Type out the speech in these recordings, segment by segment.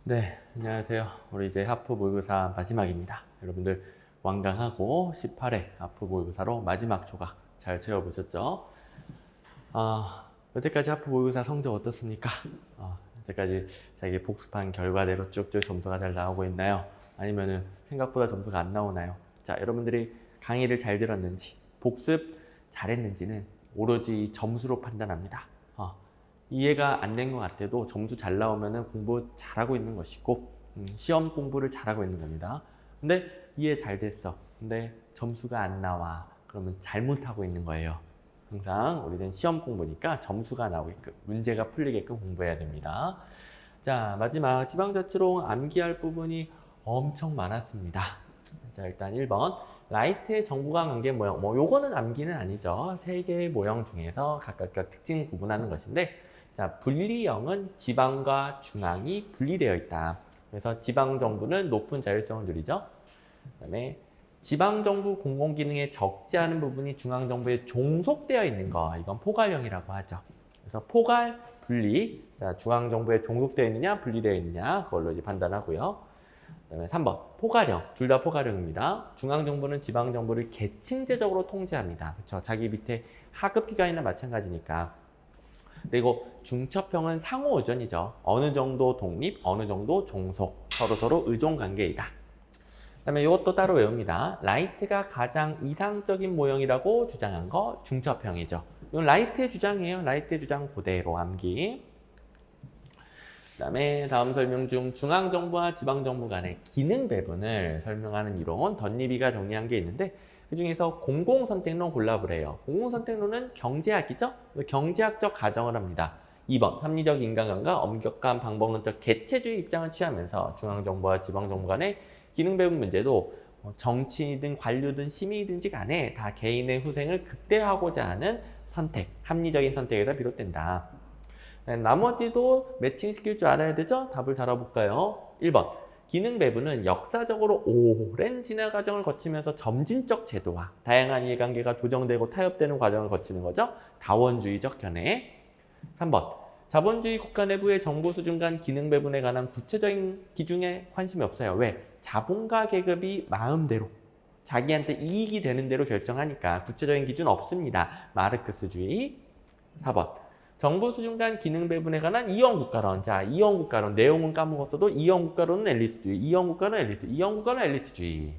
네, 안녕하세요. 우리 이제 하프 모의고사 마지막입니다. 여러분들 완강하고 18회 하프 모의고사로 마지막 조각 잘 채워보셨죠? 여태까지 하프 모의고사 성적 어떻습니까? 여태까지 자기 복습한 결과대로 쭉쭉 점수가 잘 나오고 있나요? 아니면은 생각보다 점수가 안 나오나요? 자, 여러분들이 강의를 잘 들었는지, 복습 잘했는지는 오로지 점수로 판단합니다. 이해가 안 된 것 같아도 점수 잘 나오면 공부 잘하고 있는 것이고 시험 공부를 잘하고 있는 겁니다. 근데 이해 잘 됐어. 근데 점수가 안 나와. 그러면 잘못하고 있는 거예요. 항상 우리는 시험 공부니까 점수가 나오게끔, 문제가 풀리게끔 공부해야 됩니다. 자, 마지막 지방자치로 암기할 부분이 엄청 많았습니다. 자, 일단 1번. 라이트의 정구간 관계 모형. 요거는 암기는 아니죠. 세 개의 모형 중에서 각각 특징 구분하는 것인데, 자, 분리형은 지방과 중앙이 분리되어 있다. 그래서 지방정부는 높은 자율성을 누리죠. 그다음에 지방정부 공공기능에 적지 않은 부분이 중앙정부에 종속되어 있는 거, 이건 포괄형이라고 하죠. 그래서 포괄, 분리, 자, 중앙정부에 종속되어 있느냐, 분리되어 있느냐, 그걸로 이제 판단하고요. 그다음에 3번, 포괄형, 둘 다 포괄형입니다. 중앙정부는 지방정부를 계층제적으로 통제합니다. 그렇죠? 자기 밑에 하급기관이나 마찬가지니까. 그리고 중첩형은 상호 의존이죠. 어느 정도 독립, 어느 정도 종속, 서로 의존 관계이다. 그다음에 이것도 따로 외웁니다. 라이트가 가장 이상적인 모형이라고 주장한 거 중첩형이죠. 이건 라이트의 주장이에요. 라이트의 주장 그대로 암기. 그다음에 다음 설명 중 중앙정부와 지방정부 간의 기능 배분을 설명하는 이론 덧니비가 정리한 게 있는데, 그 중에서 공공선택론 골라보래요. 공공선택론은 경제학이죠? 경제학적 가정을 합니다. 2번, 합리적 인간관계가 엄격한 방법론적 개체주의 입장을 취하면서 중앙정부와 지방정부 간의 기능 배분 문제도 정치든 관료든 시민이든지 간에 다 개인의 후생을 극대화하고자 하는 선택, 합리적인 선택에서 비롯된다. 나머지도 매칭시킬 줄 알아야 되죠? 답을 달아볼까요? 1번. 기능 배분은 역사적으로 오랜 진화 과정을 거치면서 점진적 제도화, 다양한 이해관계가 조정되고 타협되는 과정을 거치는 거죠. 다원주의적 견해. 3번. 자본주의 국가 내부의 정부 수준 간 기능 배분에 관한 구체적인 기준에 관심이 없어요. 왜? 자본가 계급이 마음대로, 자기한테 이익이 되는 대로 결정하니까 구체적인 기준 없습니다. 마르크스주의. 4번. 정부 수준 간 기능 배분에 관한 이원국가론. 자, 이원국가론 내용은 까먹었어도 이원국가론은 엘리트주의, 이원국가론 엘리트, 이원국가론 엘리트주의.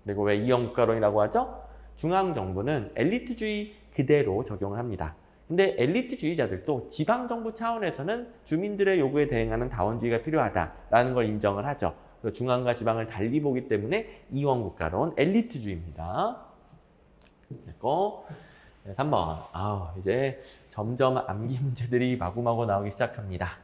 그리고 왜 이원국가론이라고 하죠? 중앙정부는 엘리트주의 그대로 적용을 합니다. 근데 엘리트주의자들도 지방정부 차원에서는 주민들의 요구에 대응하는 다원주의가 필요하다라는 걸 인정을 하죠. 중앙과 지방을 달리 보기 때문에 이원국가론 엘리트주의입니다. 됐고, 3번. 이제 점점 암기 문제들이 마구마구 나오기 시작합니다.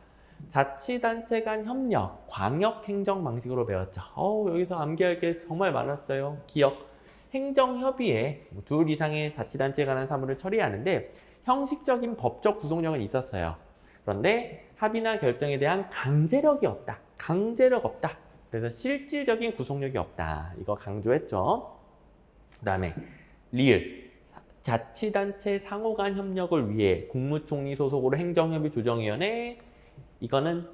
자치단체 간 협력, 광역행정 방식으로 배웠죠. 여기서 암기할 게 정말 많았어요. 기억, 행정협의회, 둘 이상의 자치단체에 관한 사무를 처리하는데 형식적인 법적 구속력은 있었어요. 그런데 합의나 결정에 대한 강제력이 없다. 강제력 없다. 그래서 실질적인 구속력이 없다. 이거 강조했죠. 그 다음에 리을. 자치단체 상호간 협력을 위해 국무총리 소속으로 행정협의 조정위원회, 이거는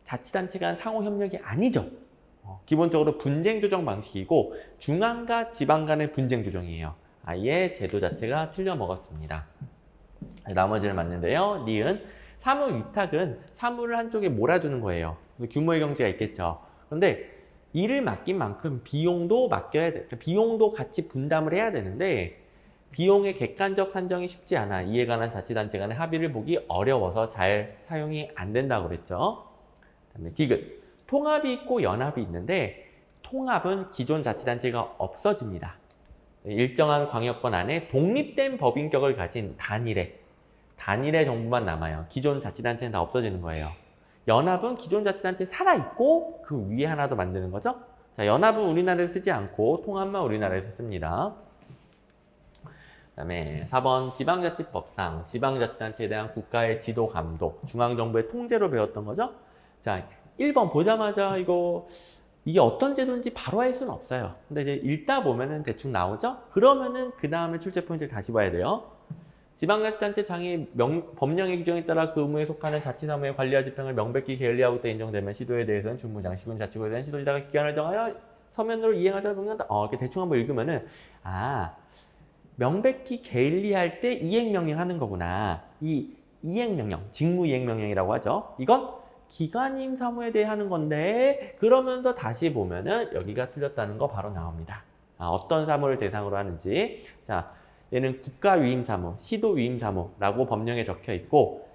자치단체 간 상호협력이 아니죠. 기본적으로 분쟁 조정 방식이고 중앙과 지방 간의 분쟁 조정이에요. 아예 제도 자체가 틀려 먹었습니다. 나머지를 맞는데요. 니은 사무 위탁은 사무를 한쪽에 몰아주는 거예요. 규모의 경제가 있겠죠. 그런데 일을 맡긴 만큼 비용도 맡겨야 돼. 비용도 같이 분담을 해야 되는데 비용의 객관적 산정이 쉽지 않아. 이에 관한 자치단체 간의 합의를 보기 어려워서 잘 사용이 안 된다고 그랬죠. 그다음에 디귿. 통합이 있고 연합이 있는데 통합은 기존 자치단체가 없어집니다. 일정한 광역권 안에 독립된 법인격을 가진 단일의 정부만 남아요. 기존 자치단체는 다 없어지는 거예요. 연합은 기존 자치단체 살아있고 그 위에 하나 더 만드는 거죠. 자, 연합은 우리나라에서 쓰지 않고 통합만 우리나라에서 씁니다. 그다음에 4번 지방자치법상 지방자치단체에 대한 국가의 지도 감독, 중앙정부의 통제로 배웠던 거죠. 자, 1번 보자마자 이게 어떤 제도인지 바로 알 수는 없어요. 근데 이제 읽다 보면은 대충 나오죠. 그러면은 그 다음에 출제 포인트를 다시 봐야 돼요. 지방자치단체 장이 법령의 규정에 따라 그 의무에 속하는 자치사무의 관리와 집행을 명백히 게을리하고 있다 인정되면 시도에 대해서는 주무장, 시군자치구에 대한 시도지사가 기간을 정하여 서면으로 이행하자 명령한다. 이렇게 대충 한번 읽으면은 명백히 게을리할 때 이행명령 하는 거구나. 이 이행명령, 직무이행명령이라고 하죠. 이건 기관임 사무에 대해 하는 건데 그러면서 다시 보면은 여기가 틀렸다는 거 바로 나옵니다. 어떤 사무를 대상으로 하는지. 자, 얘는 국가위임 사무, 시도위임 사무라고 법령에 적혀 있고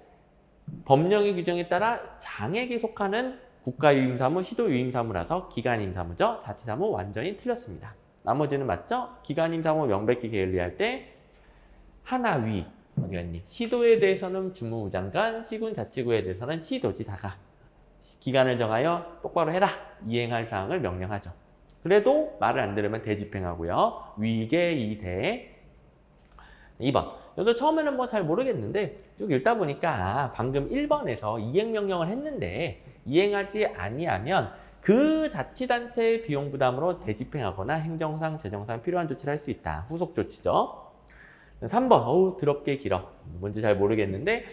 법령의 규정에 따라 장에게 속하는 국가위임 사무, 시도위임 사무라서 기관임 사무죠. 자치사무 완전히 틀렸습니다. 나머지는 맞죠? 기관임 사무 명백히 게을리할 때 하나위 어디 갔니? 시도에 대해서는 주무장관, 시군자치구에 대해서는 시도지사가 기간을 정하여 똑바로 해라 이행할 사항을 명령하죠. 그래도 말을 안 들으면 대집행하고요. 위계이대. 2번. 여기도 처음에는 뭐 잘 모르겠는데 쭉 읽다 보니까 방금 1번에서 이행명령을 했는데 이행하지 아니하면 그 자치단체의 비용 부담으로 대집행하거나 행정상, 재정상 필요한 조치를 할 수 있다. 후속 조치죠. 3번. 더럽게 길어. 뭔지 잘 모르겠는데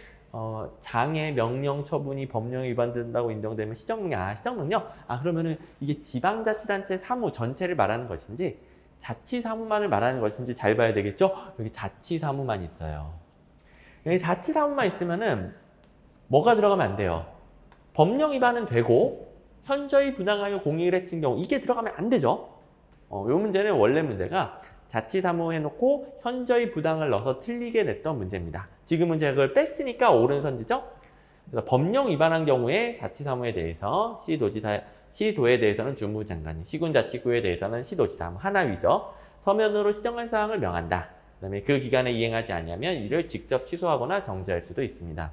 장의 명령 처분이 법령에 위반된다고 인정되면 시정명령. 시정명령? 그러면은 이게 지방자치단체 사무 전체를 말하는 것인지 자치사무만을 말하는 것인지 잘 봐야 되겠죠? 여기 자치사무만 있어요. 여기 자치사무만 있으면은 뭐가 들어가면 안 돼요? 법령 위반은 되고 현저히 부당하여 공익을 해친 경우 이게 들어가면 안 되죠? 이 문제는 원래 문제가 자치사무 해놓고 현저히 부당을 넣어서 틀리게 냈던 문제입니다. 지금은 제가 그걸 뺐으니까 옳은 선지죠? 그래서 법령 위반한 경우에 자치사무에 대해서 시도에 대해서는 주무장관이, 시군자치구에 대해서는 시도지사, 하나위죠. 서면으로 시정할 사항을 명한다. 그 다음에 그 기간에 이행하지 않으면 이를 직접 취소하거나 정지할 수도 있습니다.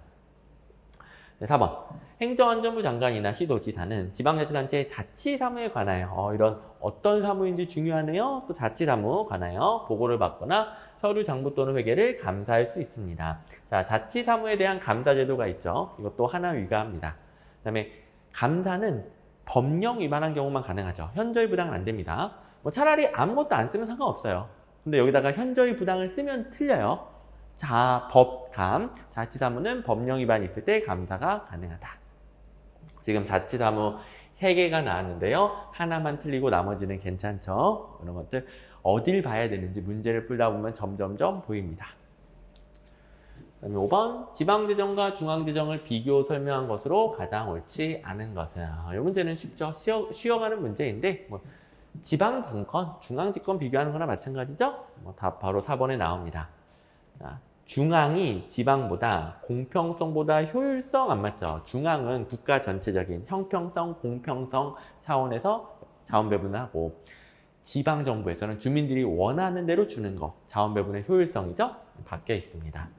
4번. 행정안전부 장관이나 시도지사는 지방자치단체의 자치사무에 관하여 이런 어떤 사무인지 중요하네요. 또 자치사무 관하여 보고를 받거나 서류 장부 또는 회계를 감사할 수 있습니다. 자, 자치사무에 대한 감사제도가 있죠. 이것도 하나위가 합니다. 그 다음에 감사는 법령 위반한 경우만 가능하죠. 현저히 부당은 안 됩니다. 차라리 아무것도 안 쓰면 상관없어요. 근데 여기다가 현저히 부당을 쓰면 틀려요. 법감, 자치사무는 법령 위반이 있을 때 감사가 가능하다. 지금 자치사무 3개가 나왔는데요. 하나만 틀리고 나머지는 괜찮죠. 이런 것들 어딜 봐야 되는지 문제를 풀다 보면 점점점 보입니다. 그다음에 5번, 지방재정과 중앙재정을 비교 설명한 것으로 가장 옳지 않은 것은. 이 문제는 쉽죠. 쉬어가는 문제인데 지방분권, 중앙집권 비교하는 거나 마찬가지죠. 답 바로 4번에 나옵니다. 자, 중앙이 지방보다 공평성보다 효율성 안 맞죠? 중앙은 국가 전체적인 형평성, 공평성 차원에서 자원 배분을 하고 지방정부에서는 주민들이 원하는 대로 주는 거, 자원 배분의 효율성이죠? 바뀌어 있습니다.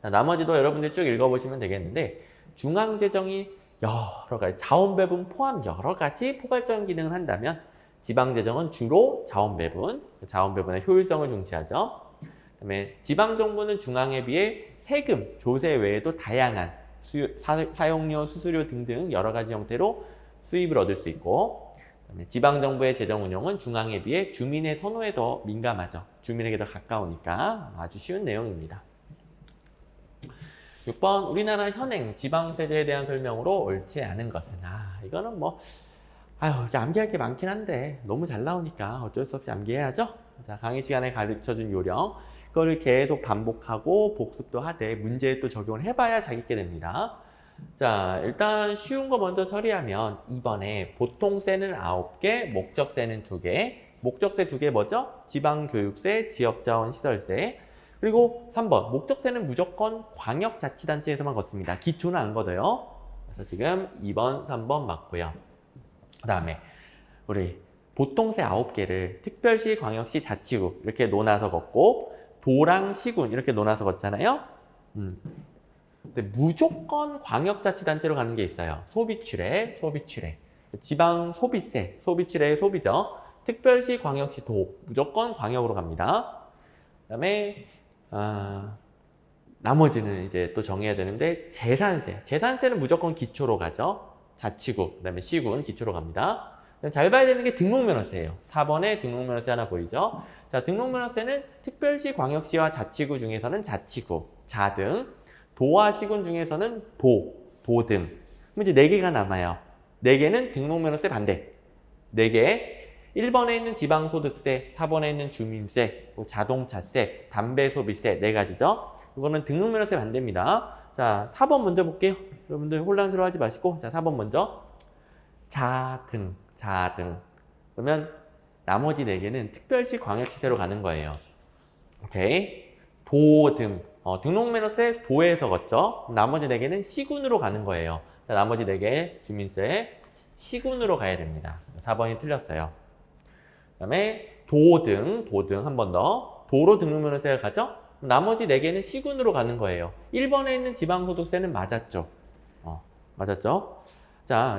자, 나머지도 여러분들 쭉 읽어보시면 되겠는데 중앙재정이 여러 가지, 자원 배분 포함 여러 가지 포괄적인 기능을 한다면 지방재정은 주로 자원 배분, 자원 배분의 효율성을 중시하죠. 그다음에 지방정부는 중앙에 비해 세금, 조세 외에도 다양한 사용료, 수수료 등등 여러 가지 형태로 수입을 얻을 수 있고 그다음에 지방정부의 재정 운용은 중앙에 비해 주민의 선호에 더 민감하죠. 주민에게 더 가까우니까 아주 쉬운 내용입니다. 6번, 우리나라 현행 지방세제에 대한 설명으로 옳지 않은 것은. 이거는 암기할 게 많긴 한데 너무 잘 나오니까 어쩔 수 없이 암기해야죠. 자, 강의 시간에 가르쳐준 요령. 그거를 계속 반복하고 복습도 하되 문제에 또 적용을 해봐야 자기게 됩니다. 자, 일단 쉬운 거 먼저 처리하면 2번에 보통세는 9개, 목적세는 2개. 목적세 2개 뭐죠? 지방교육세, 지역자원시설세. 그리고 3번, 목적세는 무조건 광역자치단체에서만 걷습니다. 기초는 안 걷어요. 그래서 지금 2번, 3번 맞고요. 그 다음에 우리 보통세 9개를 특별시, 광역시, 자치구 이렇게 논아서 걷고 도랑, 시군 이렇게 논아서 걷잖아요. 근데 무조건 광역자치단체로 가는 게 있어요. 소비취래. 지방 소비세, 소비취래의 소비죠. 특별시, 광역시, 도 무조건 광역으로 갑니다. 그 다음에 나머지는 이제 또 정해야 되는데 재산세는 무조건 기초로 가죠. 자치구, 그 다음에 시군 기초로 갑니다. 잘 봐야 되는 게 등록면허세예요. 4번에 등록면허세 하나 보이죠? 자, 등록면허세는 특별시, 광역시와 자치구 중에서는 자치구, 자등, 도와 시군 중에서는 도등. 그럼 이제 4개가 남아요. 4개는 등록면허세 반대. 4개. 1번에 있는 지방소득세, 4번에 있는 주민세, 자동차세, 담배소비세 4가지죠. 이거는 등록면허세 반대입니다. 자, 4번 먼저 볼게요. 여러분들 혼란스러워하지 마시고, 자, 4번 먼저. 자등. 그러면 나머지 4개는 특별시, 광역시세로 가는 거예요. 오케이. 도등. 등록면허세 도에서 걷죠. 나머지 4개는 시군으로 가는 거예요. 자, 나머지 4개 주민세 시군으로 가야 됩니다. 4번이 틀렸어요. 그 다음에 도등 한 번 더. 도로 등록면허세가 가죠? 나머지 4개는 시군으로 가는 거예요. 1번에 있는 지방소득세는 맞았죠? 맞았죠? 자,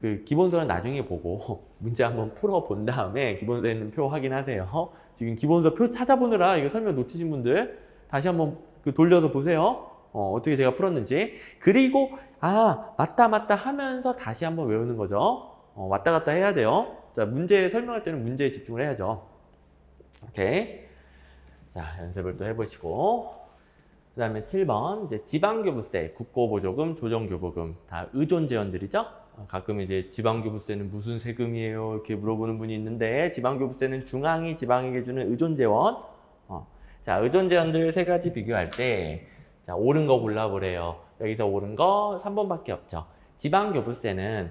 그 기본서는 나중에 보고 문제 한번 풀어본 다음에 기본서에 있는 표 확인하세요. 지금 기본서 표 찾아보느라 이거 설명 놓치신 분들 다시 한번 돌려서 보세요. 어떻게 제가 풀었는지. 그리고 맞다 하면서 다시 한번 외우는 거죠. 왔다 갔다 해야 돼요. 자, 문제 설명할 때는 문제에 집중을 해야죠. 오케이. 자, 연습을 또 해보시고. 그 다음에 7번, 이제 지방교부세, 국고보조금, 조정교부금, 다 의존재원들이죠? 가끔 이제 지방교부세는 무슨 세금이에요? 이렇게 물어보는 분이 있는데, 지방교부세는 중앙이 지방에게 주는 의존재원. 자, 의존재원들 3가지 비교할 때, 자, 옳은 거 골라보래요. 여기서 옳은 거 3번밖에 없죠. 지방교부세는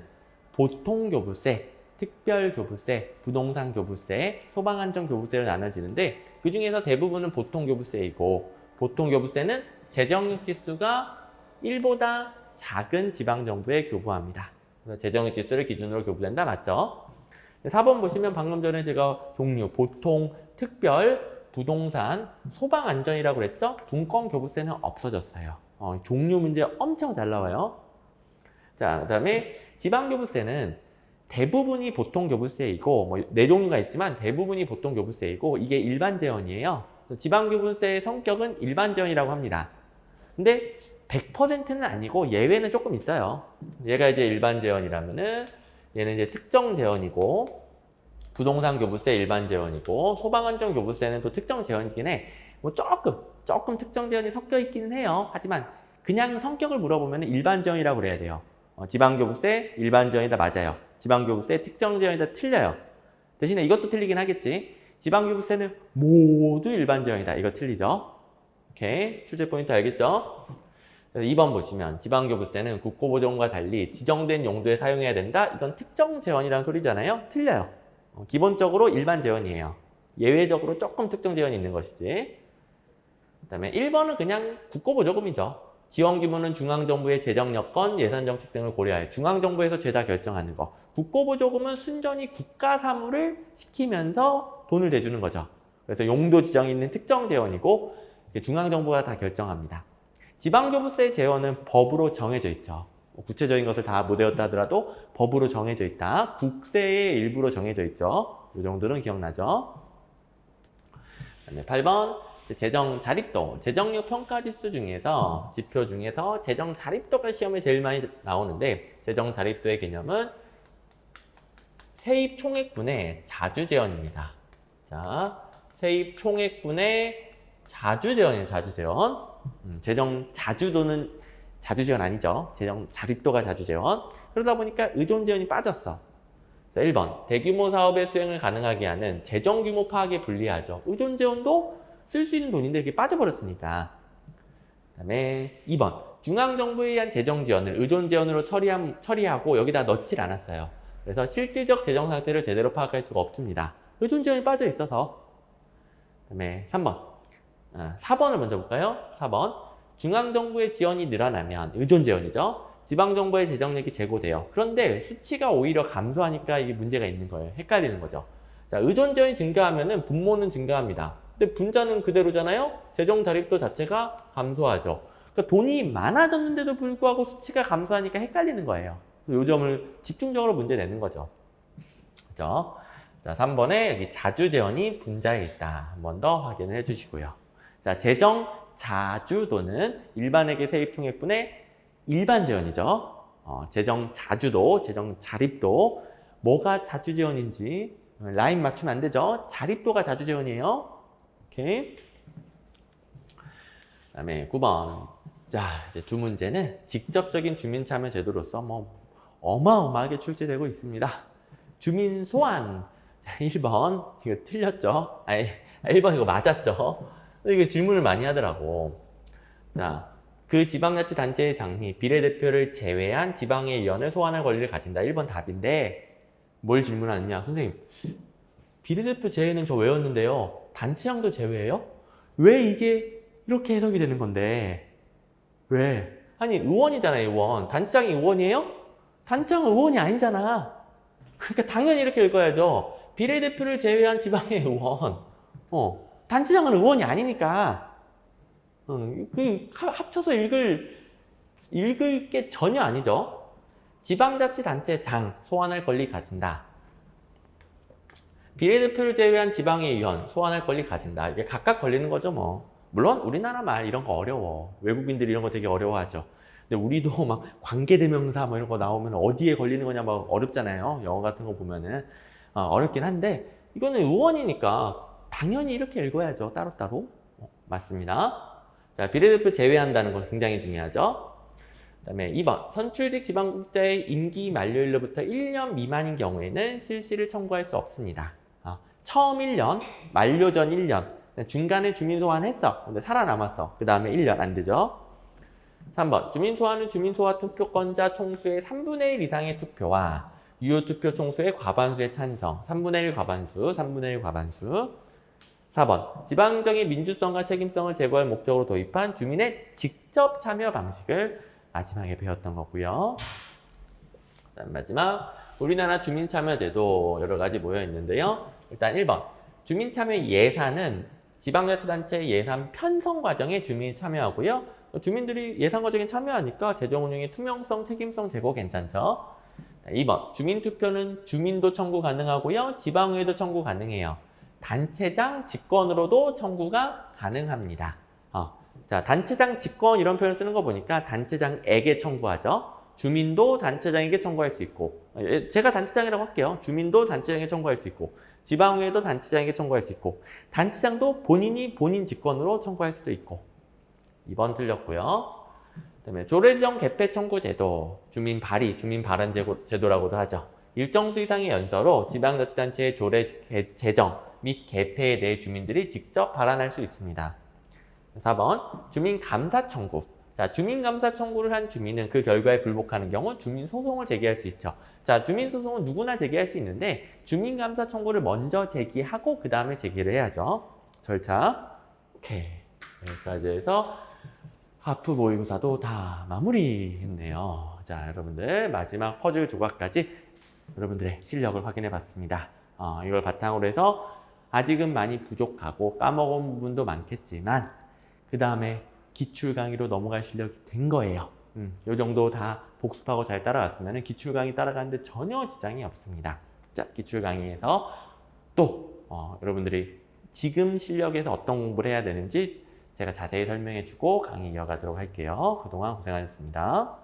보통교부세, 특별교부세, 부동산교부세, 소방안전교부세로 나눠지는데 그 중에서 대부분은 보통교부세이고 보통교부세는 재정력 지수가 1보다 작은 지방정부에 교부합니다. 그래서 재정력 지수를 기준으로 교부된다. 맞죠? 4번 보시면 방금 전에 제가 종류, 보통, 특별, 부동산, 소방안전이라고 그랬죠? 분권교부세는 없어졌어요. 종류 문제 엄청 잘 나와요. 자, 그 다음에 지방교부세는 대부분이 보통교부세이고 뭐 4종류가 있지만 대부분이 보통교부세이고 이게 일반재원이에요. 지방교부세의 성격은 일반재원이라고 합니다. 근데 100%는 아니고 예외는 조금 있어요. 얘가 이제 일반재원이라면은 얘는 이제 특정재원이고 부동산교부세 일반재원이고 소방안전교부세는 또 특정재원이긴 해. 뭐 조금 특정재원이 섞여 있기는 해요. 하지만 그냥 성격을 물어보면 일반재원이라고 그래야 돼요. 지방교부세 일반재원이다 맞아요. 지방교부세 특정재원이다 틀려요. 대신에 이것도 틀리긴 하겠지. 지방교부세는 모두 일반재원이다. 이거 틀리죠. 오케이. 출제 포인트 알겠죠? 2번 보시면 지방교부세는 국고보조금과 달리 지정된 용도에 사용해야 된다. 이건 특정재원이라는 소리잖아요. 틀려요. 기본적으로 일반재원이에요. 예외적으로 조금 특정재원이 있는 것이지. 그 다음에 1번은 그냥 국고보조금이죠. 지원규모는 중앙정부의 재정여건, 예산정책 등을 고려하여 중앙정부에서 죄다 결정하는 거. 국고보조금은 순전히 국가 사무를 시키면서 돈을 대주는 거죠. 그래서 용도 지정이 있는 특정재원이고 중앙정부가 다 결정합니다. 지방교부세 재원은 법으로 정해져 있죠. 구체적인 것을 다 못 외웠다 하더라도 법으로 정해져 있다. 국세의 일부로 정해져 있죠. 이 정도는 기억나죠? 그다음에 8번 재정 자립도, 재정력 평가 지수 중에서 지표 중에서 재정 자립도가 시험에 제일 많이 나오는데 재정 자립도의 개념은 세입 총액분의 자주재원입니다. 자, 세입 총액분의 자주재원이에요. 자주재원. 재정 자주도는 자주재원 아니죠. 재정 자립도가 자주재원. 그러다 보니까 의존재원이 빠졌어. 자, 1번 대규모 사업의 수행을 가능하게 하는 재정규모 파악에 불리하죠. 의존재원도 쓸 수 있는 돈인데 이게 빠져버렸으니까. 그 다음에 2번 중앙정부에 의한 재정지원을 의존재원으로 처리하고 여기다 넣질 않았어요. 그래서 실질적 재정 상태를 제대로 파악할 수가 없습니다. 의존재원이 빠져 있어서. 그 다음에 3번 4번을 먼저 볼까요? 4번 중앙정부의 지원이 늘어나면 의존재원이죠. 지방정부의 재정력이 제고돼요. 그런데 수치가 오히려 감소하니까 이게 문제가 있는 거예요. 헷갈리는 거죠. 자, 의존재원이 증가하면 분모는 증가합니다. 근데 분자는 그대로잖아요. 재정 자립도 자체가 감소하죠. 그러니까 돈이 많아졌는데도 불구하고 수치가 감소하니까 헷갈리는 거예요. 이 점을 집중적으로 문제 내는 거죠. 그죠? 자, 3번에 여기 자주재원이 분자에 있다. 한 번 더 확인을 해주시고요. 자, 재정 자주도는 일반회계 세입총액분의 일반재원이죠. 재정 자주도, 재정 자립도 뭐가 자주재원인지 라인 맞추면 안 되죠. 자립도가 자주재원이에요. 오케이. 그다음에 9번. 자, 이제 두 문제는 직접적인 주민참여 제도로서 뭐 어마어마하게 출제되고 있습니다. 주민 소환. 자, 1번. 이거 틀렸죠? 1번 이거 맞았죠? 이거 질문을 많이 하더라고. 자, 그 지방자치단체의 장이 비례대표를 제외한 지방의 의원을 소환할 권리를 가진다. 1번 답인데 뭘 질문하느냐? 선생님, 비례대표 제외는 저 외웠는데요. 단체장도 제외해요? 왜 이게 이렇게 해석이 되는 건데? 왜? 아니, 의원이잖아요, 의원. 단체장이 의원이에요? 단체장은 의원이 아니잖아. 그러니까 당연히 이렇게 읽어야죠. 비례대표를 제외한 지방의 의원. 단체장은 의원이 아니니까. 합쳐서 읽을 게 전혀 아니죠. 지방자치단체장 소환할 권리 가진다. 비례대표를 제외한 지방의 의원 소환할 권리 가진다. 이게 각각 걸리는 거죠, 뭐. 물론 우리나라 말 이런 거 어려워. 외국인들이 이런 거 되게 어려워하죠. 근데 우리도 막 관계대명사 뭐 이런 거 나오면 어디에 걸리는 거냐 막 어렵잖아요. 영어 같은 거 보면은 어렵긴 한데 이거는 의원이니까 당연히 이렇게 읽어야죠. 따로따로. 맞습니다. 자, 비례대표 제외한다는 거 굉장히 중요하죠. 그다음에 2번. 선출직 지방국장의 임기 만료일로부터 1년 미만인 경우에는 실시를 청구할 수 없습니다. 처음 1년, 만료 전 1년, 중간에 주민 소환했어. 근데 살아남았어. 그 다음에 1년 안 되죠. 3번. 주민 소환은 주민 소환 투표권자 총수의 3분의 1 이상의 투표와 유효 투표 총수의 과반수의 찬성. 3분의 1 과반수, 3분의 1 과반수. 4번. 지방정의 민주성과 책임성을 제고할 목적으로 도입한 주민의 직접 참여 방식을 마지막에 배웠던 거고요. 그다음 마지막. 우리나라 주민참여제도 여러 가지 모여 있는데요. 일단 1번. 주민참여 예산은 지방자치단체 예산 편성 과정에 주민이 참여하고요. 주민들이 예산 과정에 참여하니까 재정 운영의 투명성, 책임성 제고 괜찮죠. 2번. 주민투표는 주민도 청구 가능하고요. 지방의회도 청구 가능해요. 단체장 직권으로도 청구가 가능합니다. 자, 단체장 직권 이런 표현을 쓰는 거 보니까 단체장에게 청구하죠. 주민도 단체장에게 청구할 수 있고, 제가 단체장이라고 할게요. 주민도 단체장에게 청구할 수 있고, 지방의회도 단체장에게 청구할 수 있고, 단체장도 본인이 본인 직권으로 청구할 수도 있고. 2번 틀렸고요. 그다음에 조례지정 개폐 청구 제도, 주민 발의, 주민 발언 제도라고도 하죠. 일정 수 이상의 연서로 지방자치단체의 조례 제정 및 개폐에 대해 주민들이 직접 발언할 수 있습니다. 4번 주민 감사 청구. 자, 주민 감사 청구를 한 주민은 그 결과에 불복하는 경우 주민 소송을 제기할 수 있죠. 자, 주민 소송은 누구나 제기할 수 있는데 주민 감사 청구를 먼저 제기하고 그 다음에 제기를 해야죠. 절차. 오케이. 여기까지 해서 하프 모의고사도 다 마무리했네요. 자, 여러분들 마지막 퍼즐 조각까지 여러분들의 실력을 확인해 봤습니다. 이걸 바탕으로 해서 아직은 많이 부족하고 까먹은 부분도 많겠지만 그 다음에 기출 강의로 넘어갈 실력이 된 거예요. 이 정도 다 복습하고 잘 따라왔으면 기출 강의 따라가는데 전혀 지장이 없습니다. 자, 기출 강의에서 또 여러분들이 지금 실력에서 어떤 공부를 해야 되는지 제가 자세히 설명해주고 강의 이어가도록 할게요. 그동안 고생하셨습니다.